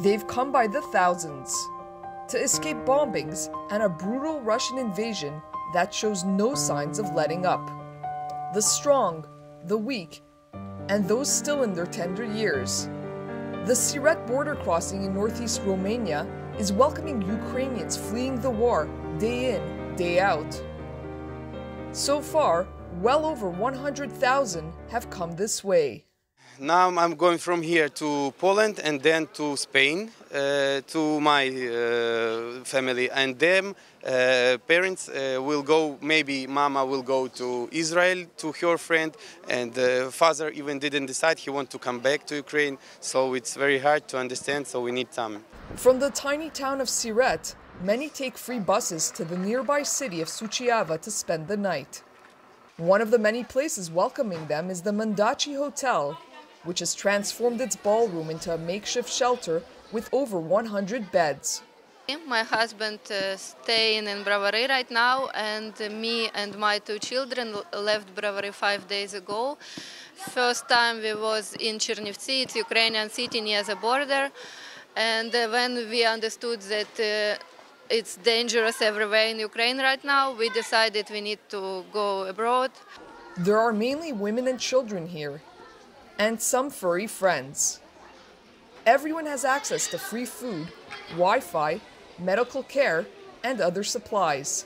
They've come by the thousands to escape bombings and a brutal Russian invasion that shows no signs of letting up. The strong, the weak, and those still in their tender years. The Siret border crossing in northeast Romania is welcoming Ukrainians fleeing the war day in, day out. So far, well over 100,000 have come this way. Now I'm going from here to Poland and then to Spain, to my family. And them parents will go, maybe mama will go to Israel to her friend, and father even didn't decide he wants to come back to Ukraine. So it's very hard to understand, so we need time. From the tiny town of Siret, many take free buses to the nearby city of Suceava to spend the night. One of the many places welcoming them is the Mandaci Hotel, which has transformed its ballroom into a makeshift shelter with over 100 beds. My husband staying in Bravary right now, and me and my 2 children left Bravary 5 days ago. First time we was in Chernivtsi, it's Ukrainian city near the border, and when we understood that it's dangerous everywhere in Ukraine right now, we decided we need to go abroad. There are mainly women and children here, and some furry friends. Everyone has access to free food, Wi-Fi, medical care, and other supplies.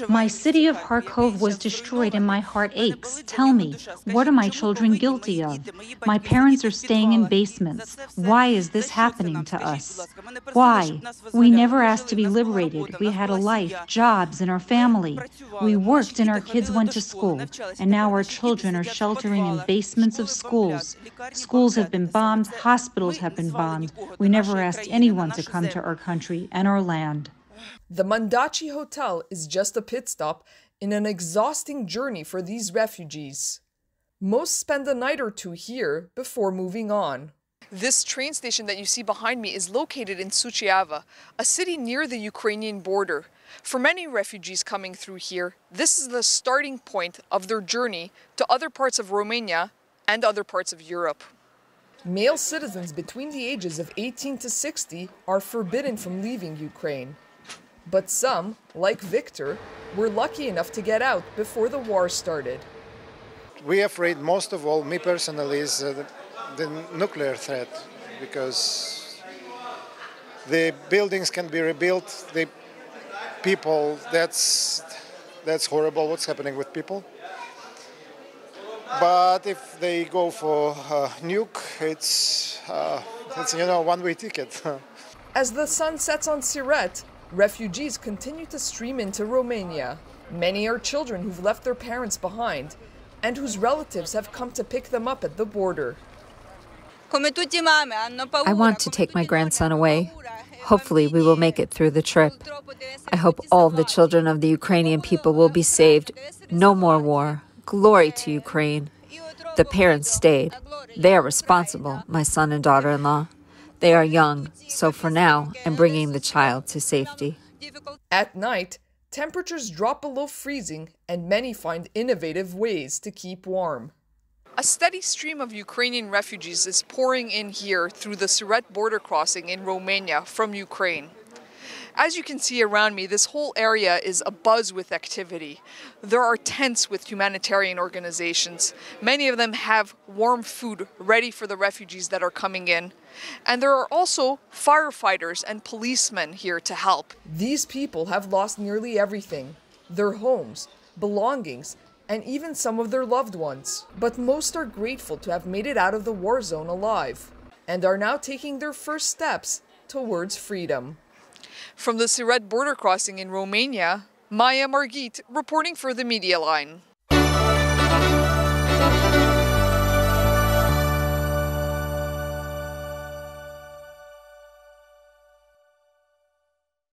My city of Kharkov was destroyed and my heart aches. Tell me, what are my children guilty of? My parents are staying in basements. Why is this happening to us? Why? We never asked to be liberated. We had a life, jobs, and our family. We worked and our kids went to school. And now our children are sheltering in basements of schools. Schools have been bombed, hospitals have been bombed. We never asked anyone to come to our country and our land. The Mandaci Hotel is just a pit stop in an exhausting journey for these refugees. Most spend a night or two here before moving on. This train station that you see behind me is located in Suceava, a city near the Ukrainian border. For many refugees coming through here, this is the starting point of their journey to other parts of Romania and other parts of Europe. Male citizens between the ages of 18 to 60 are forbidden from leaving Ukraine. But some, like Victor, were lucky enough to get out before the war started. We are afraid most of all, me personally, is the nuclear threat, because the buildings can be rebuilt, the people, that's horrible what's happening with people. But if they go for nuke, it's one-way ticket. As the sun sets on Siret, refugees continue to stream into Romania. Many are children who've left their parents behind and whose relatives have come to pick them up at the border. I want to take my grandson away. Hopefully we will make it through the trip. I hope all the children of the Ukrainian people will be saved. No more war. Glory to Ukraine. The parents stayed. They are responsible, my son and daughter-in-law. They are young, so for now, I'm bringing the child to safety. At night, temperatures drop below freezing and many find innovative ways to keep warm. A steady stream of Ukrainian refugees is pouring in here through the Siret border crossing in Romania from Ukraine. As you can see around me, this whole area is abuzz with activity. There are tents with humanitarian organizations. Many of them have warm food ready for the refugees that are coming in. And there are also firefighters and policemen here to help. These people have lost nearly everything: their homes, belongings, and even some of their loved ones. But most are grateful to have made it out of the war zone alive and are now taking their first steps towards freedom. From the Siret border crossing in Romania, Maya Margit reporting for the Media Line.